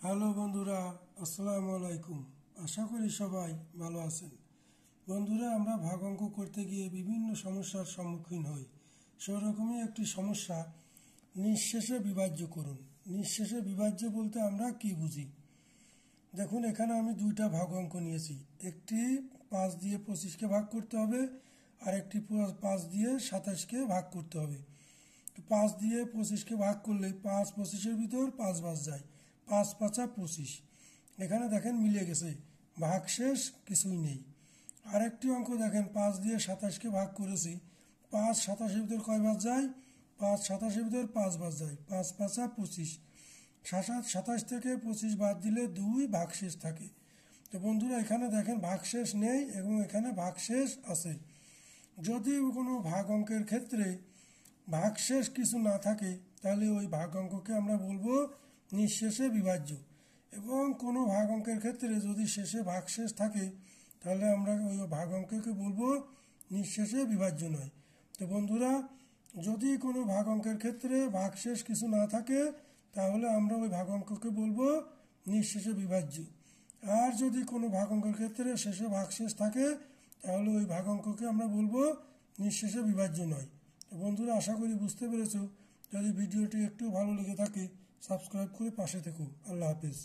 Hello বন্ধুরা, আসসালামু আলাইকুম। আশা করি সবাই ভালো আছেন। বন্ধুরা, আমরা ভাগ অঙ্ক করতে গিয়ে বিভিন্ন সমস্যার সম্মুখীন হই। সেরকমই একটি সমস্যা, নিঃশেষে বিভাজ্য করুন। নিঃশেষে বিভাজ্য বলতে আমরা কি বুঝি? দেখুন, এখানে আমি দুইটা ভাগ অঙ্ক নিয়েছি। একটি 5 দিয়ে 25কে ভাগ করতে হবে, আর একটি 5 দিয়ে 27কে ভাগ করতে হবে। 5 দিয়ে 25কে ভাগ করলে 5 25-এর ভিতর 5 বাদ যায়, 5 5 25। এখানে দেখেন মিলে গেছে, ভাগশেষ কিছুই নেই। আরেকটি অঙ্ক দেখেন, 5 দিয়ে 27কে ভাগ করেছি, 5 27-এর ভিতর কয় বাদ যায়? 5 27-এর ভিতর 5 বাদ যায়, 5 5 25। 27 থেকে 25 বাদ দিলে 2 ভাগশেষ থাকে। তো বন্ধুরা, এখানে দেখেন ভাগশেষ নেই এবং এখানে ভাগশেষ আছে। যদি কোনো ভাগ অঙ্কের ক্ষেত্রে ভাগশেষ কিছু না থাকে, তাহলে ওই ভাগ অঙ্ককে আমরা বলবো নিঃশেষে বিভাজ্য। এবং কোনো ভাগ অঙ্কের ক্ষেত্রে যদি শেষে ভাগশেষ থাকে, তাহলে আমরা ওই ভাগ অঙ্ককে বলবো নিঃশেষে বিভাজ্য নয়। তো বন্ধুরা, যদি কোনো ভাগ অঙ্কের ক্ষেত্রে ভাগশেষ কিছু না থাকে, তাহলে আমরা ওই ভাগ অঙ্ককে বলবো নিঃশেষে বিভাজ্য। আর যদি কোনো ভাগ অঙ্কের ক্ষেত্রে শেষে ভাগশেষ থাকে, তাহলে ওই ভাগ অঙ্ককে আমরা বলবো নিঃশেষে বিভাজ্য নয়। তো বন্ধুরা, আশা করি বুঝতে পেরেছো। যদি ভিডিওটি একটু ভালো লেগে থাকে, সাবস্ক্রাইব করে পাশে থেকো। আল্লাহ হাফেজ।